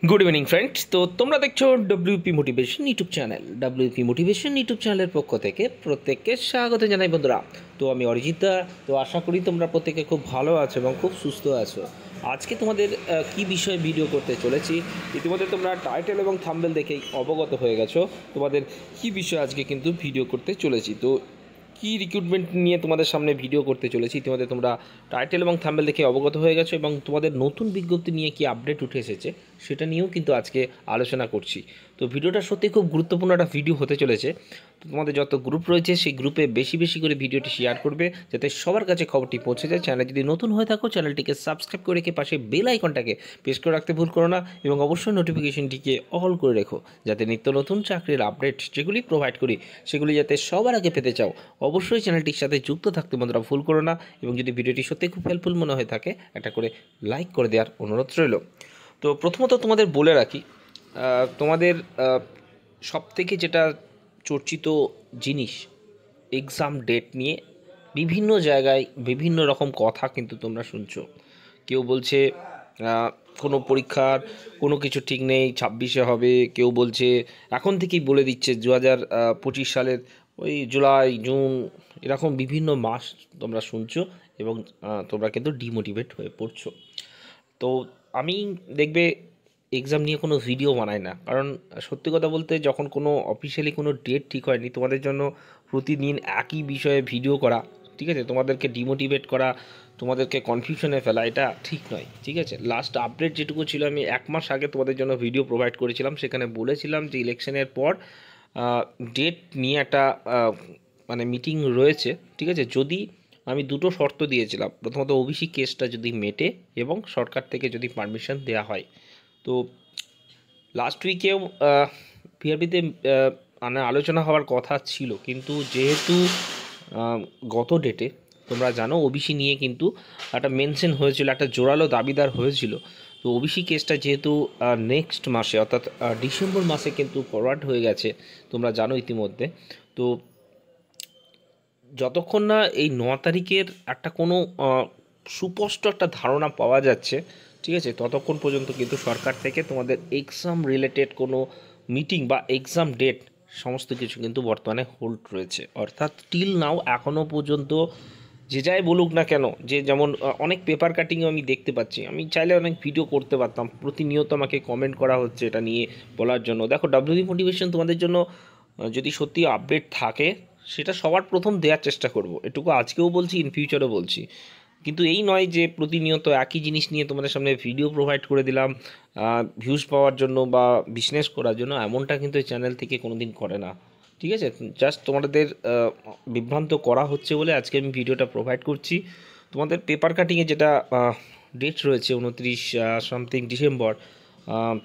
Good evening friends. তো তোমরা দেখছো WP motivation YouTube channel. WP motivation YouTube চ্যানেলের পক্ষ থেকে প্রত্যেককে স্বাগত জানাই বন্ধুরা। তো আমি অরিজিৎ দা। তো আশা করি তোমরা প্রত্যেকে খুব ভালো আছো এবং খুব সুস্থ আছো। আজকে তোমাদের কি বিষয়ে ভিডিও করতে চলেছি ইতিমধ্যে তোমরা টাইটেল এবং থাম্বনেল দেখেই অবগত হয়ে গেছো তোমাদের কি বিষয়ে আজকে কিন্তু ভিডিও করতে চলেছি। তো কি রিক্রুটমেন্ট নিয়ে তোমাদের সামনে ভিডিও করতে চলেছি ইতিমধ্যে তোমরা টাইটেল এবং থাম্বনেল দেখে অবগত হয়ে গেছো, এবং তোমাদের নতুন বিজ্ঞপ্তি নিয়ে কি আপডেট উঠে এসেছে সেটা নিয়েও কিন্তু আজকে আলোচনা করছি। তো ভিডিওটা সত্যি খুব গুরুত্বপূর্ণ একটা ভিডিও হতে চলেছে। তো তোমাদের যত গ্রুপ রয়েছে সেই গ্রুপে বেশি বেশি করে ভিডিওটি শেয়ার করবে যাতে সবার কাছে খবরটি পৌঁছে যায়। চ্যানেল যদি নতুন হয়ে থাকো চ্যানেলটিকে সাবস্ক্রাইব করে রেখে পাশে বেল আইকনটাকে প্রেস করে রাখতে ভুল করো না, এবং অবশ্যই নোটিফিকেশনটিকে অল করে রেখো যাতে নিত্য নতুন চাকরির আপডেট যেগুলি প্রোভাইড করি সেগুলি যাতে সবার আগে পেতে চাও। অবশ্যই চ্যানেলটির সাথে যুক্ত থাকতে বন্ধুরা ভুল করো না, এবং যদি ভিডিওটি সত্যি খুব হেল্পফুল মনে হয়ে থাকে একটা করে লাইক করে দেওয়ার অনুরোধ রইল। তো প্রথমত তোমাদের বলে রাখি, তোমাদের সবথেকে যেটা চর্চিত জিনিস এক্সাম ডেট নিয়ে বিভিন্ন জায়গায় বিভিন্ন রকম কথা কিন্তু তোমরা শুনছো। কেউ বলছে কোনো পরীক্ষার কোনো কিছু ঠিক নেই, 26-এ হবে। কেউ বলছে এখন থেকেই বলে দিচ্ছে 2025 সালের ওই জুলাই জুন, এরকম বিভিন্ন মাস তোমরা শুনছো, এবং তোমরা কিন্তু ডিমোটিভেট হয়ে পড়ছো। তো আমি দেখবে এক্সাম নিয়ে কোনো ভিডিও বানাই না, কারণ সত্যি কথা বলতে যখন কোনো অফিসিয়ালি কোনো ডেট ঠিক হয়নি তোমাদের জন্য প্রতিদিন একই বিষয়ে ভিডিও করা, ঠিক আছে, তোমাদেরকে ডিমোটিভেট করা, তোমাদেরকে কনফিউশনে ফেলা, এটা ঠিক নয়। ঠিক আছে, লাস্ট আপডেট যেটুকু ছিল আমি 1 মাস আগে তোমাদের জন্য ভিডিও প্রোভাইড করেছিলাম, সেখানে বলেছিলাম যে ইলেকশনের পর ডেট নিয়ে একটা মানে মিটিং রয়েছে। ঠিক আছে, যদি আমি দুটো শর্ত দিয়েছিলাম, প্রথমত ওবিসি কেসটা যদি মেটে এবং সরকার থেকে যদি পারমিশন দেওয়া হয়। তো লাস্ট উইকেও পিআরবিতে মানে আলোচনা হওয়ার কথা ছিল, কিন্তু যেহেতু গত ডেটে তোমরা জানো ওবিসি নিয়ে কিন্তু একটা মেনশন হয়েছিল, একটা জোরালো দাবিদার হয়েছিল। তো ওবিসি কেসটা যেহেতু নেক্সট মাসে অর্থাৎ ডিসেম্বর মাসে কিন্তু ফরওয়ার্ড হয়ে গেছে, তোমরা জানো ইতিমধ্যে। তো যতক্ষণ না এই 9 তারিখের একটা কোনো সুস্পষ্ট একটা ধারণা পাওয়া যাচ্ছে, ঠিক আছে, ততক্ষণ পর্যন্ত কিন্তু সরকার থেকে তোমাদের এক্সাম রিলেটেড কোনো মিটিং বা এক্সাম ডেট সমস্ত কিছু কিন্তু বর্তমানে হোল্ড রয়েছে। অর্থাৎ টিল নাও এখনও পর্যন্ত যে যাই বলুক না কেন, যে যেমন অনেক পেপার কাটিংও আমি দেখতে পাচ্ছি, আমি চাইলে অনেক ভিডিও করতে পারতাম, প্রতিনিয়ত আমাকে কমেন্ট করা হচ্ছে এটা নিয়ে বলার জন্য। দেখো ডাব্লিউবি মোটিভেশন তোমাদের জন্য যদি সত্যি আপডেট থাকে সেটা সবার প্রথম দেওয়ার চেষ্টা করব, এটুকু আজকেও বলছি, ইন ফিউচারও বলছি। কিন্তু এই নয় যে প্রতিনিয়ত একই জিনিস নিয়ে তোমাদের সামনে ভিডিও প্রোভাইড করে দিলাম ভিউজ পাওয়ার জন্য বা বিজনেস করার জন্য, এমনটা কিন্তু এই চ্যানেল থেকে কোনো দিন করে না। ঠিক আছে, জাস্ট তোমাদের বিভ্রান্ত করা হচ্ছে বলে আজকে আমি ভিডিওটা প্রোভাইড করছি। তোমাদের পেপার কাটিংয়ে যেটা ডেট রয়েছে 29 সামথিং ডিসেম্বর,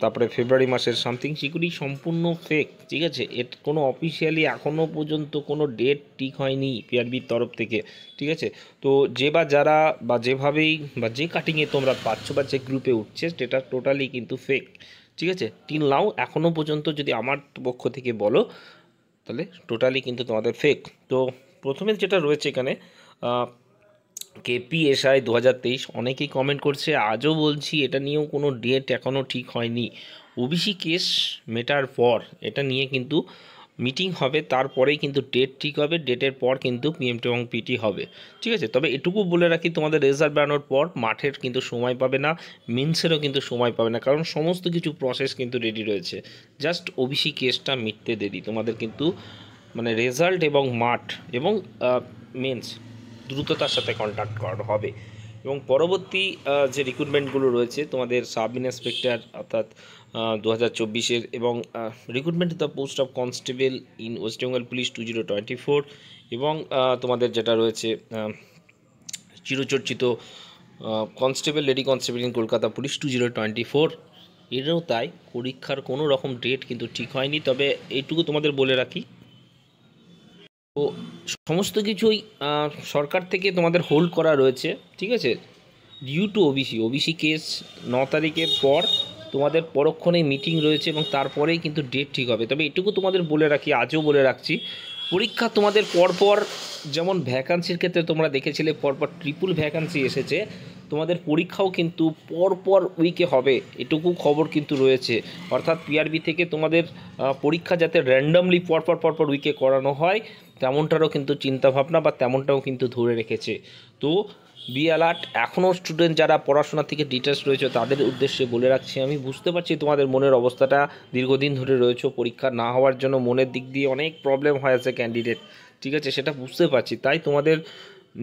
তারপরে ফেব্রুয়ারি মাসের সামথিং, সেগুলি সম্পূর্ণ ফেক। ঠিক আছে, এর কোনো অফিসিয়ালি এখনও পর্যন্ত কোনো ডেট ঠিক হয়নি পিআরবির তরফ থেকে। ঠিক আছে, তো যে বা যারা বা যেভাবেই বা যে কাটিংয়ে তোমরা পাচ্ছ বা যে গ্রুপে উঠছে সেটা টোটালি কিন্তু ফেক। ঠিক আছে, টিল নাও এখনও পর্যন্ত যদি আমার পক্ষ থেকে বলো তাহলে টোটালি কিন্তু তোমাদের ফেক। তো প্রথমে যেটা রয়েছে এখানে কেপিএসআই 2023, অনেকেই কমেন্ট করছে, আজও বলছি এটা নিয়েও কোনো ডেট এখনও ঠিক হয়নি। ওবিসি কেস মেটার পর এটা নিয়ে কিন্তু মিটিং হবে, তারপরেই কিন্তু ডেট ঠিক হবে, ডেটের পর কিন্তু পিএমটি এবং পিটি হবে। ঠিক আছে, তবে এটুকু বলে রাখি, তোমাদের রেজাল্ট বেরোনোর পর মাঠের কিন্তু সময় পাবে না, মিন্সেরও কিন্তু সময় পাবে না, কারণ সমস্ত কিছু প্রসেস কিন্তু রেডি রয়েছে। জাস্ট ওবিসি কেসটা মিটতে দেরি, তোমাদের কিন্তু মানে রেজাল্ট এবং মাঠ এবং মেন্স দ্রুততার সাথে কন্ট্যাক্ট করা হবে। এবং পরবর্তী যে রিক্রুটমেন্টগুলো রয়েছে তোমাদের সাব ইন্সপেক্টর অর্থাৎ 2024-এর, এবং recruitment the post of constable in West Bengal police 2024, এবং তোমাদের যেটা রয়েছে চিরচর্চিত constable lady constable in Kolkata police 2024, এরও তাই পরীক্ষার কোনো রকম ডেট কিন্তু ঠিক হয়নি। তবে এইটুকু তোমাদের বলে রাখি, তো সমস্ত কিছুই সরকার থেকে তোমাদের হোল্ড করা রয়েছে। ঠিক আছে, ডিউ টু ওবিসি কেস 9 তারিখের পর তোমাদের পরক্ষণেই মিটিং রয়েছে, এবং তারপরেই কিন্তু ডেট ঠিক হবে। তবে এটুকু তোমাদের বলে রাখি, আজও বলে রাখছি, পরীক্ষা তোমাদের পরপর, যেমন ভ্যাকান্সির ক্ষেত্রে তোমরা দেখেছিলে পরপর ট্রিপল ভ্যাকান্সি এসেছে, তোমাদের পরীক্ষাও কিন্তু পরপর উইকে হবে, এটুকু খবর কিন্তু রয়েছে। অর্থাৎ পিআরবি থেকে তোমাদের পরীক্ষা যাতে র্যান্ডামলি পরপর উইকে করানো হয় তেমনটারও কিন্তু চিন্তাভাবনা বা তেমনটাও কিন্তু ধরে রেখেছে। তো বি অ্যালার্ট। এখনও স্টুডেন্ট যারা পড়াশোনা থেকে ডিটেলস রয়েছে তাদের উদ্দেশ্যে বলে রাখছি, আমি বুঝতে পারছি তোমাদের মনের অবস্থাটা, দীর্ঘদিন ধরে রয়েছে, পরীক্ষা না হওয়ার জন্য মনের দিক দিয়ে অনেক প্রবলেম হয় আছে ক্যান্ডিডেট, ঠিক আছে, সেটা বুঝতে পারছি। তাই তোমাদের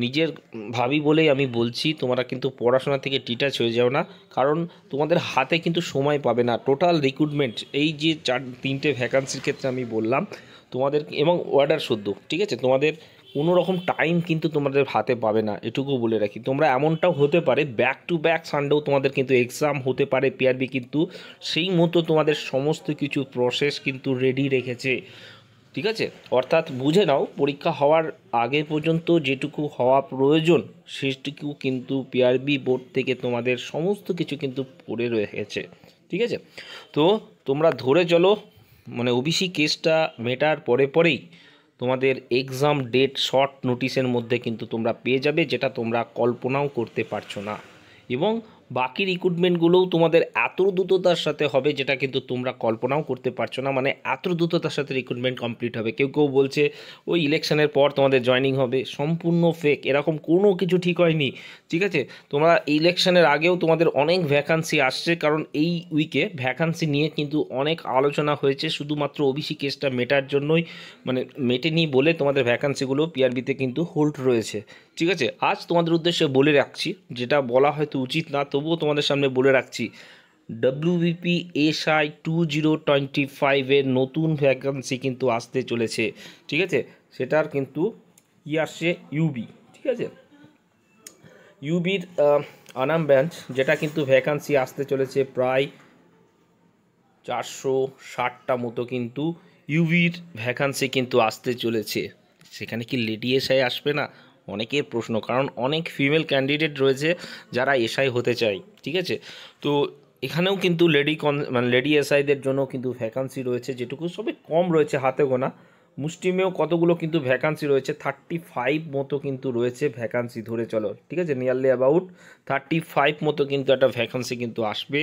নিজের ভাবি বলেই আমি বলছি, তোমরা কিন্তু পড়াশোনা থেকে ডিটাচ হয়ে যাও না, কারণ তোমাদের হাতে কিন্তু সময় পাবে না। টোটাল রিক্রুটমেন্ট এই যে 3টে ভ্যাকান্সির ক্ষেত্রে আমি বললাম তোমাদের, এবং অর্ডার শুদ্ধ, ঠিক আছে, তোমাদের কোনো রকম টাইম কিন্তু তোমাদের হাতে পাবে না, এটুকু বলে রাখি। তোমরা এমনটাও হতে পারে ব্যাক টু ব্যাক সানডেও তোমাদের কিন্তু এক্সাম হতে পারে পিআরবি, কিন্তু সেই মতো তোমাদের সমস্ত কিছু প্রসেস কিন্তু রেডি রেখেছে, ঠিক আছে। অর্থাৎ বুঝে নাও, পরীক্ষা হওয়ার আগে পর্যন্ত যেটুকু হওয়া প্রয়োজন সেটুকু কিন্তু পিআরবি বোর্ড থেকে তোমাদের সমস্ত কিছু কিন্তু পড়ে রয়েছে, ঠিক আছে। তো তোমরা ধরে চলো, মানে ওবিসি কেসটা মেটার পরেই তোমাদের এক্সাম ডেট শর্ট নোটিশের মধ্যে কিন্তু তোমরা পেয়ে যাবে, যেটা তোমরা কল্পনাও করতে পারছো না। এবং বাকি রিক্রুটমেন্টগুলোও তোমাদের এত দ্রুততার সাথে হবে যেটা কিন্তু তোমরা কল্পনাও করতে পারছো না, মানে এত দ্রুততার সাথে রিক্রুটমেন্ট কমপ্লিট হবে। কেউ বলছে ওই ইলেকশনের পর তোমাদের জয়েনিং হবে, সম্পূর্ণ ফেক, এরকম কোনো কিছু ঠিক হয়নি, ঠিক আছে। তোমরা ইলেকশনের আগেও তোমাদের অনেক ভ্যাকান্সি আসছে, কারণ এই উইকে ভ্যাকান্সি নিয়ে কিন্তু অনেক আলোচনা হয়েছে, শুধুমাত্র ওবিসি কেসটা মেটার জন্যই, মানে মেটেনি বলে তোমাদের ভ্যাকান্সিগুলো পিআরবিতে কিন্তু হোল্ড রয়েছে, ঠিক আছে। আজ তোমাদের উদ্দেশ্যে বলে রাখছি, যেটা বলা হয়তো উচিত না, তবুও তোমাদের সামনে বলে রাখছি, WBP SI 2025-এর নতুন ভ্যাকান্সি কিন্তু আসতে চলেছে, ঠিক আছে। সেটার কিন্তু কি আসছে, ইউবি, ঠিক আছে, ইউবির আনাম ব্রাঞ্চ, যেটা কিন্তু ভ্যাকান্সি আসতে চলেছে প্রায় 460টা মতো কিন্তু ইউবির ভ্যাকান্সি কিন্তু আসতে চলেছে। সেখানে কি লেডি এসআই আসবে না, অনেকের প্রশ্ন, কারণ অনেক ফিমেল ক্যান্ডিডেট রয়েছে যারা এসআই হতে চায়, ঠিক আছে। তো এখানেও কিন্তু লেডি এসআইদের জন্য কিন্তু ভ্যাকান্সি রয়েছে, যেটুকু সবই কম রয়েছে, হাতে গোনা। মুষ্টিমেয় কতগুলো কিন্তু ভ্যাকান্সি রয়েছে, 35 মতো কিন্তু রয়েছে ভ্যাকান্সি, ধরে চলো, ঠিক আছে, নিয়ারলি অ্যাবাউট 35 মতো কিন্তু একটা ভ্যাকান্সি কিন্তু আসবে,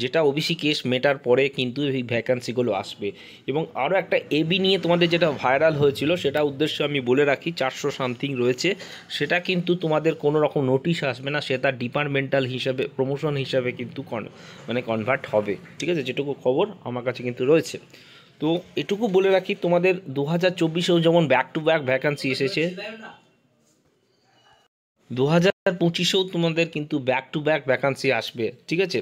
যেটা ওবিসি কেস মেটার পরে কিন্তু এই ভ্যাকান্সিগুলো আসবে। এবং আরও একটা এবি নিয়ে তোমাদের যেটা ভাইরাল হয়েছিল, সেটা উদ্দেশ্য আমি বলে রাখি, 400 সামথিং রয়েছে, সেটা কিন্তু তোমাদের কোনো রকম নোটিশ আসবে না, সেটা ডিপার্টমেন্টাল হিসাবে প্রমোশন হিসাবে কিন্তু কনভার্ট হবে, ঠিক আছে, যেটুকু খবর আমার কাছে কিন্তু রয়েছে। তো এটুকু বলে রাখি, তোমাদের 2024-এও যেমন ব্যাক টু ব্যাক ভ্যাকান্সি এসেছে, 2025-এও তোমাদের কিন্তু ব্যাক টু ব্যাক ভ্যাকান্সি আসবে, ঠিক আছে।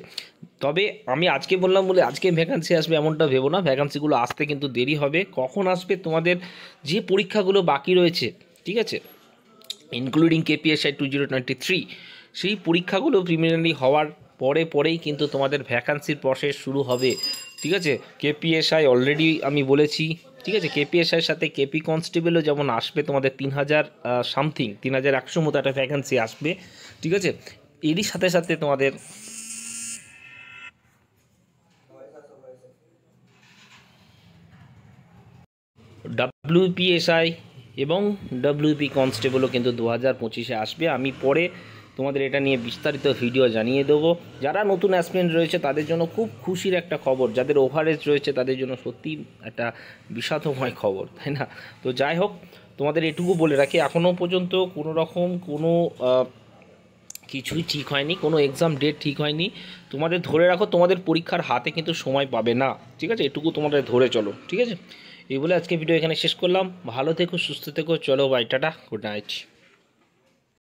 তবে আমি আজকে বললাম বলে আজকে ভ্যাকান্সি আসবে এমনটা ভেবো না, ভ্যাকান্সিগুলো আসতে কিন্তু দেরি হবে। কখন আসবে, তোমাদের যে পরীক্ষাগুলো বাকি রয়েছে, ঠিক আছে, ইনক্লুডিং KPSI 2023, সেই পরীক্ষাগুলো প্রিলিমিনারি হওয়ার পরেই কিন্তু তোমাদের ভ্যাকান্সির প্রসেস শুরু হবে, ঠিক আছে। KPSI অলরেডি আমি বলেছি, ঠিক আছে, KPSIর সাথে কেপি কনস্টেবলও যেমন আসবে তোমাদের 3000 সামথিং 3100 মতো একটা ভ্যাকান্সি আসবে, ঠিক আছে। এরই সাথে সাথে তোমাদের WPSI এবং WP কনস্টেবলও কিন্তু 2025-এ আসবে। আমি পরে তোমাদের এটা নিয়ে বিস্তারিত ভিডিও জানিয়ে দেবো। যারা নতুন অ্যাসপিরেন্ট রয়েছে তাদের জন্য খুব খুশির একটা খবর, যাদের ওভারেজ রয়েছে তাদের জন্য সত্যি একটা বিষাদময় খবর, তাই না। তো যাই হোক, তোমাদের এটুকু বলে রাখি, এখনও পর্যন্ত কোনো রকম কোনো কিছুই ঠিক হয়নি, কোনো এক্সাম ডেট ঠিক হয়নি। তোমাদের ধরে রাখো, তোমাদের পরীক্ষার হাতে কিন্তু সময় পাবে না, ঠিক আছে, এটুকু তোমাদের ধরে চলো, ঠিক আছে। এই বলে আজকে ভিডিও এখানে শেষ করলাম। ভালো থেকো, সুস্থ থেকো, চলো বাই, টাটা, গুড নাইট।